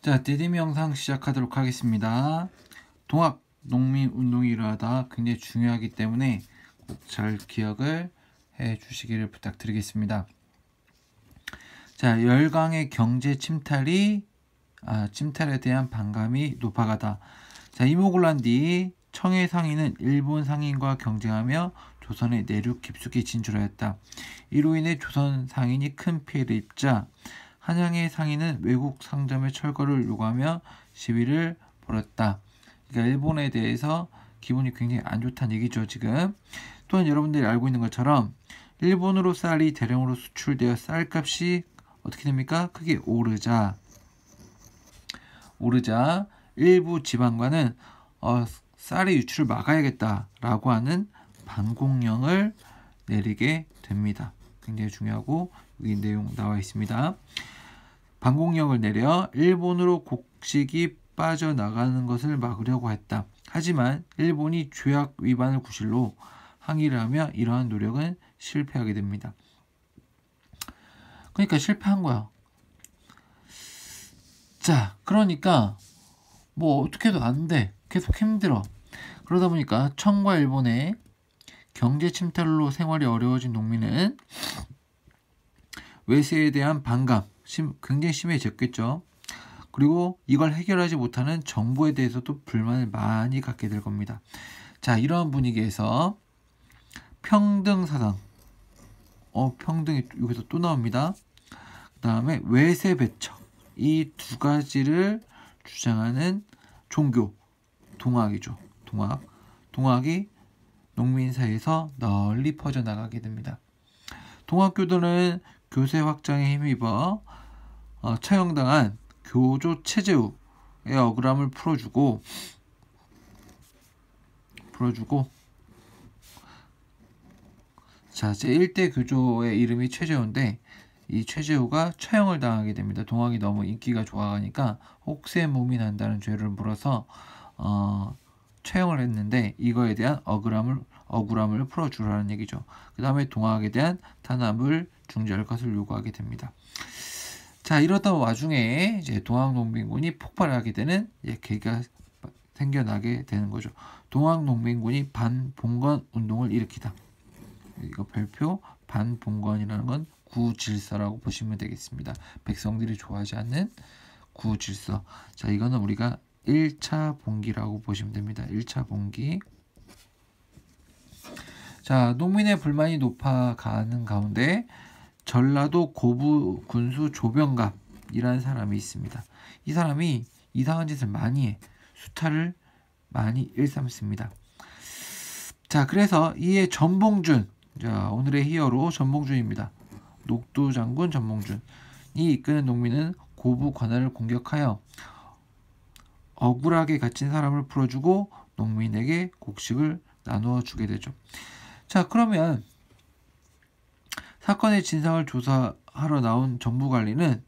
자, 디딤 영상 시작하도록 하겠습니다. 동학 농민운동이 일어나다 굉장히 중요하기 때문에 꼭 잘 기억을 해 주시기를 부탁드리겠습니다. 자, 열강의 경제 침탈에 대한 반감이 높아가다. 자, 이모군란 뒤 청해 상인은 일본 상인과 경쟁하며 조선의 내륙 깊숙이 진출하였다. 이로 인해 조선 상인이 큰 피해를 입자 한양의 상인은 외국 상점의 철거를 요구하며 시위를 벌였다. 그러니까 일본에 대해서 기분이 굉장히 안 좋다는 얘기죠, 지금. 또한 여러분들이 알고 있는 것처럼 일본으로 쌀이 대량으로 수출되어 쌀값이 어떻게 됩니까? 크게 오르자 일부 지방관은 쌀의 유출을 막아야겠다라고 하는 반공령을 내리게 됩니다. 굉장히 중요하고 여기 내용 나와 있습니다. 반공령을 내려 일본으로 곡식이 빠져나가는 것을 막으려고 했다. 하지만 일본이 조약 위반을 구실로 항의를 하며 이러한 노력은 실패하게 됩니다. 그러니까 실패한 거야. 자, 그러니까 뭐 어떻게 해도 안 돼. 계속 힘들어. 그러다 보니까 청과 일본의 경제 침탈로 생활이 어려워진 농민은 외세에 대한 반감 굉장히 심해졌겠죠. 그리고 이걸 해결하지 못하는 정부에 대해서도 불만을 많이 갖게 될 겁니다. 자, 이러한 분위기에서 평등사상 평등이 여기서 또 나옵니다. 그 다음에 외세 배척 이 두 가지를 주장하는 종교 동학이죠. 동학이 농민 사이에서 널리 퍼져나가게 됩니다. 동학교도는 교세 확장에 힘입어 처형당한 교조 최재우의 억울함을 풀어주고 자, 제1대 교조의 이름이 최재우인데 이 최재우가 처형을 당하게 됩니다. 동학이 너무 인기가 좋아가니까 혹세무민한다는 죄를 물어서 처형을 했는데 이거에 대한 억울함을 풀어주라는 얘기죠. 그 다음에 동학에 대한 탄압을 중지할 것을 요구하게 됩니다. 자, 이러던 와중에 이제 동학농민군이 폭발하게 되는 계기가 생겨나게 되는 거죠. 동학농민군이 반봉건 운동을 일으키다. 이거 별표 반봉건이라는 건 구질서라고 보시면 되겠습니다. 백성들이 좋아하지 않는 구질서. 자, 이거는 우리가 1차 봉기라고 보시면 됩니다. 1차 봉기. 자, 농민의 불만이 높아가는 가운데 전라도 고부 군수 조병갑이라는 사람이 있습니다. 이 사람이 이상한 짓을 많이 해. 수탈을 많이 일삼습니다. 자, 그래서 이에 전봉준, 자, 오늘의 히어로 전봉준입니다. 녹두 장군 전봉준이 이끄는 농민은 고부 관할을 공격하여 억울하게 갇힌 사람을 풀어주고 농민에게 곡식을 나누어 주게 되죠. 자, 그러면 사건의 진상을 조사하러 나온 정부관리는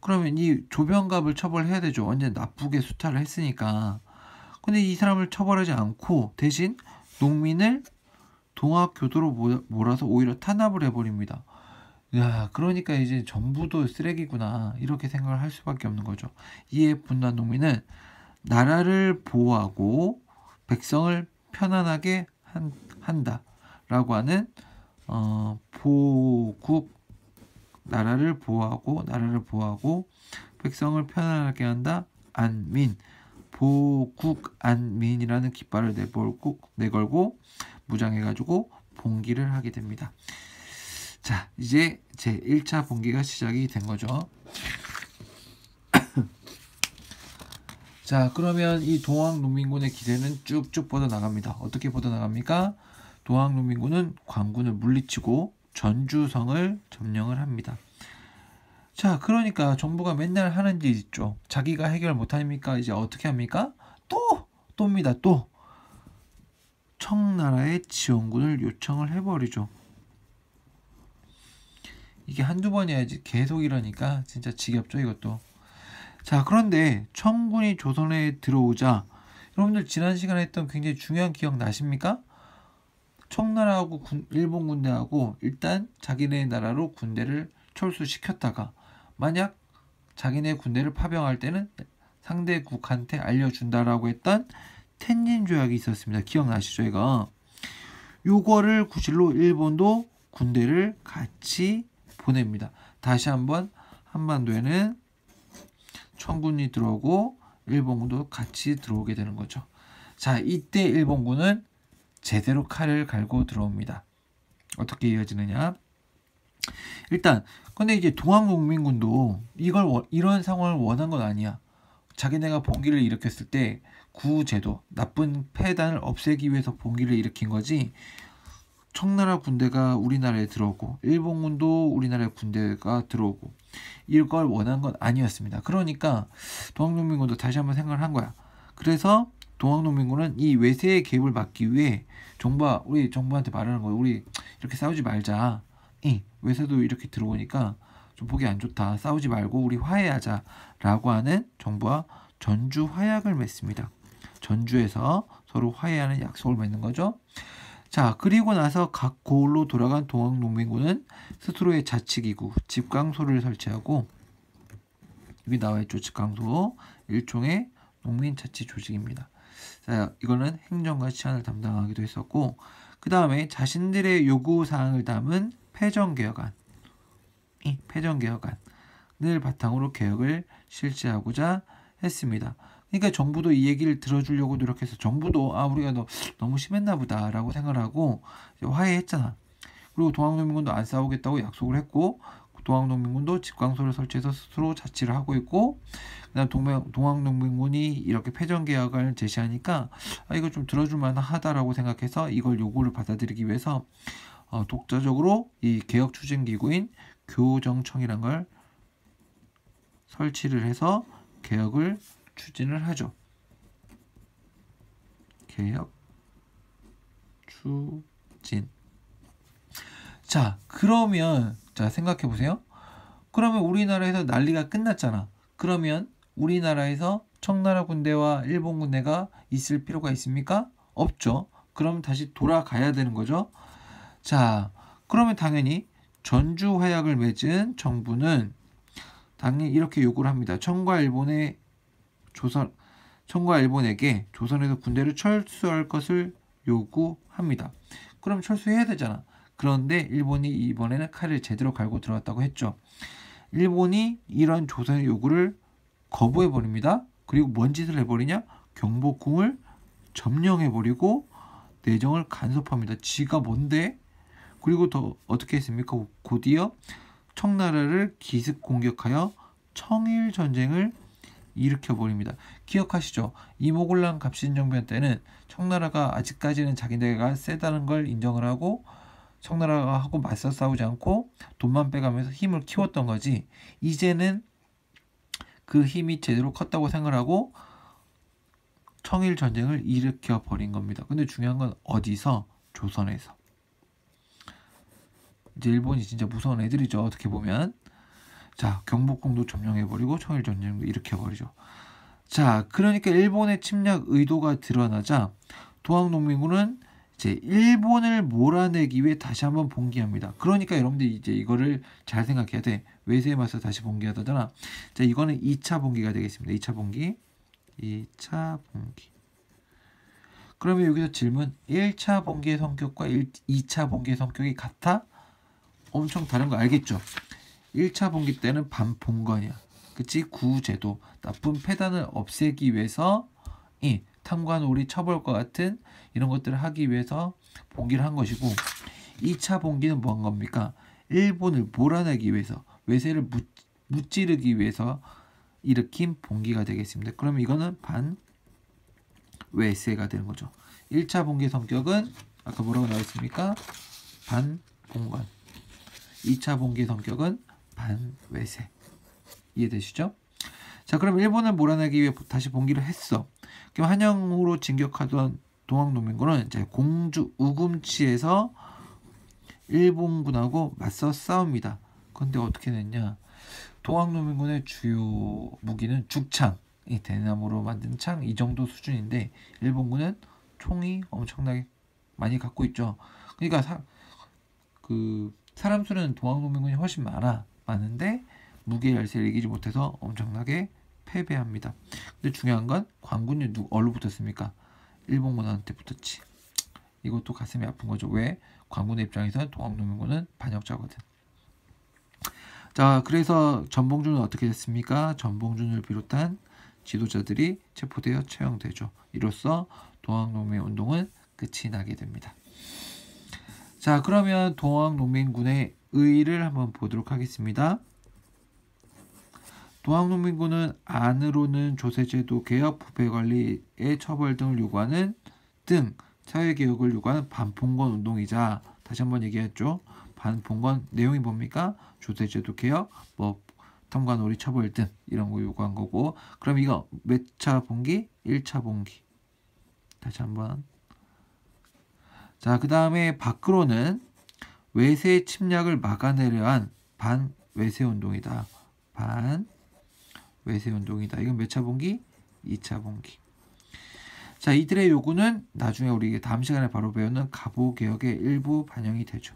그러면 이 조병갑을 처벌해야 되죠. 완전 나쁘게 수탈을 했으니까. 근데 이 사람을 처벌하지 않고 대신 농민을 동학교도로 몰아서 오히려 탄압을 해버립니다. 야, 그러니까 이제 정부도 쓰레기구나 이렇게 생각을 할 수밖에 없는 거죠. 이에 분노한 농민은 나라를 보호하고 백성을 편안하게 한다라고 하는 나라를 보호하고 백성을 편안하게 한다. 보국안민이라는 깃발을 내걸고 무장해가지고 봉기를 하게 됩니다. 자, 이제 제 1차 봉기가 시작이 된 거죠. 자, 그러면 이 동학농민군의 기세는 쭉쭉 뻗어나갑니다. 어떻게 뻗어나갑니까? 동학농민군은 광군을 물리치고 전주성을 점령을 합니다. 자, 그러니까 정부가 맨날 하는 일 있죠. 자기가 해결 못하니까 이제 어떻게 합니까? 또입니다. 또 청나라의 지원군을 요청을 해버리죠. 이게 한두 번이야지 계속 이러니까 진짜 지겹죠, 이것도. 자, 그런데 청군이 조선에 들어오자 여러분들 지난 시간에 했던 굉장히 중요한 기억 나십니까? 청나라하고 일본 군대하고 일단 자기네 나라로 군대를 철수시켰다가 만약 자기네 군대를 파병할 때는 상대국한테 알려준다라고 했던 텐진 조약이 있었습니다. 기억나시죠? 이거 요거를 구실로 일본도 군대를 같이 보냅니다. 다시 한번 한반도에는 청군이 들어오고 일본군도 같이 들어오게 되는 거죠. 자, 이때 일본군은 제대로 칼을 갈고 들어옵니다. 어떻게 이어지느냐? 일단 근데 이제 동학농민군도 이런 상황을 원한 건 아니야. 자기네가 봉기를 일으켰을 때 구제도 나쁜 패단을 없애기 위해서 봉기를 일으킨 거지. 청나라 군대가 우리나라에 들어오고 일본군도 우리나라에 군대가 들어오고 이걸 원한 건 아니었습니다. 그러니까 동학농민군도 다시 한번 생각을 한 거야. 그래서 동학농민군은 이 외세의 개입을 막기 위해 우리 정부한테 말하는 거예요. 우리 이렇게 싸우지 말자. 외세도 이렇게 들어오니까 좀 보기 안 좋다. 싸우지 말고 우리 화해하자 라고 하는 정부와 전주 화약을 맺습니다. 전주에서 서로 화해하는 약속을 맺는 거죠. 자, 그리고 나서 각 고을로 돌아간 동학농민군은 스스로의 자치기구 집강소를 설치하고, 여기 나와있죠. 집강소 일종의 농민자치 조직입니다. 자, 이거는 행정과 치안을 담당하기도 했었고, 그 다음에 자신들의 요구사항을 담은 패전개혁안을 바탕으로 개혁을 실시하고자 했습니다. 그러니까 정부도 이 얘기를 들어주려고 노력해서 정부도 우리가 너무 심했나 보다 라고 생각을 하고 화해했잖아. 그리고 동학농민군도 안 싸우겠다고 약속을 했고, 동학농민군도 집강소를 설치해서 스스로 자치를 하고 있고, 그다음 동학농민군이 이렇게 패전개혁을 제시하니까 이거 좀 들어줄 만하다라고 생각해서 이걸 요구를 받아들이기 위해서 독자적으로 이 개혁 추진 기구인 교정청이란 걸 설치를 해서 개혁을 추진을 하죠. 개혁 추진. 자, 그러면 생각해 보세요. 그러면 우리나라에서 난리가 끝났잖아. 그러면 우리나라에서 청나라 군대와 일본 군대가 있을 필요가 있습니까? 없죠. 그럼 다시 돌아가야 되는 거죠. 자, 그러면 당연히 전주 화약을 맺은 정부는 당연히 이렇게 요구를 합니다. 청과 일본에게 조선에서 군대를 철수할 것을 요구합니다. 그럼 철수해야 되잖아. 그런데 일본이 이번에는 칼을 제대로 갈고 들어왔다고 했죠. 일본이 이런 조선의 요구를 거부해버립니다. 그리고 뭔 짓을 해버리냐? 경복궁을 점령해버리고 내정을 간섭합니다. 지가 뭔데? 그리고 더 어떻게 했습니까? 곧이어 청나라를 기습 공격하여 청일전쟁을 일으켜버립니다. 기억하시죠? 이모곤란 갑신정변 때는 청나라가 아직까지는 자기네가 세다는 걸 인정을 하고 청나라하고 맞서 싸우지 않고 돈만 빼가면서 힘을 키웠던 거지. 이제는 그 힘이 제대로 컸다고 생각을 하고 청일전쟁을 일으켜버린 겁니다. 근데 중요한 건 어디서? 조선에서. 이제 일본이 진짜 무서운 애들이죠. 어떻게 보면. 자, 경복궁도 점령해버리고 청일전쟁도 일으켜버리죠. 자, 그러니까 일본의 침략 의도가 드러나자 동학농민군은 이제 일본을 몰아내기 위해 다시 한번 봉기합니다. 그러니까 여러분들 이제 이거를 잘 생각해야 돼. 외세에 맞서 다시 봉기하다잖아. 자, 이거는 2차 봉기가 되겠습니다. 2차 봉기. 그러면 여기서 질문. 1차 봉기의 성격과 2차 봉기의 성격이 같아? 엄청 다른 거 알겠죠? 1차 봉기 때는 반봉건이야. 그치? 구제도. 나쁜 폐단을 없애기 위해서 탐관오리 처벌과 같은 이런 것들을 하기 위해서 봉기를 한 것이고, 2차 봉기는 뭐 한 겁니까? 일본을 몰아내기 위해서, 외세를 무찌르기 위해서 일으킨 봉기가 되겠습니다. 그러면 이거는 반외세가 되는 거죠. 1차 봉기의 성격은 아까 뭐라고 나왔습니까? 반봉건. 2차 봉기의 성격은 반외세. 이해되시죠? 자, 그럼 일본을 몰아내기 위해 다시 봉기를 했어. 그럼 한양으로 진격하던 동학농민군은 이제 공주 우금치에서 일본군하고 맞서 싸웁니다. 근데 어떻게 됐냐? 동학농민군의 주요 무기는 죽창, 대나무로 만든 창 이 정도 수준인데 일본군은 총이 엄청나게 많이 갖고 있죠. 그러니까 사람 수는 동학농민군이 훨씬 많은데 무게 열세를 이기지 못해서 엄청나게 패배합니다. 근데 중요한 건 광군이 어디로 붙었습니까? 일본군한테 붙었지. 이것도 가슴이 아픈 거죠. 왜? 광군의 입장에서는 동학농민군은 반역자거든. 자, 그래서 전봉준은 어떻게 됐습니까? 전봉준을 비롯한 지도자들이 체포되어 처형되죠. 이로써 동학농민 운동은 끝이 나게 됩니다. 자, 그러면 동학농민군의 의의를 한번 보도록 하겠습니다. 동학농민군은 안으로는 조세제도 개혁, 부패관리의 처벌 등을 요구하는 등 사회개혁을 요구하는 반봉건 운동이자, 다시 한번 얘기했죠. 반봉건 내용이 뭡니까? 조세제도 개혁, 뭐 탐관오리 처벌 등 이런 거 요구한 거고. 그럼 이거 몇 차 봉기? 1차 봉기. 다시 한번. 자, 그 다음에 밖으로는 외세 침략을 막아내려 한 반외세 운동이다. 반외세 운동이다. 이건 몇 차 봉기? 2차 봉기. 자, 이들의 요구는 나중에 우리 다음 시간에 바로 배우는 갑오개혁의 일부 반영이 되죠.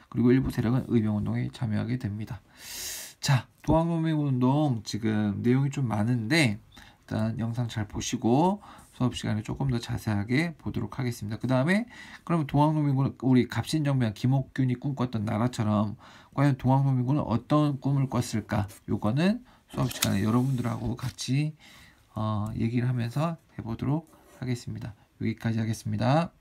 그리고 일부 세력은 의병운동에 참여하게 됩니다. 자, 동학농민운동 지금 내용이 좀 많은데 일단 영상 잘 보시고 수업 시간에 조금 더 자세하게 보도록 하겠습니다. 그 다음에 그러면 동학농민군은 우리 갑신정변 김옥균이 꿈꿨던 나라처럼 과연 동학농민군은 어떤 꿈을 꿨을까? 요거는 수업 시간에 여러분들하고 같이 얘기를 하면서 해보도록 하겠습니다. 여기까지 하겠습니다.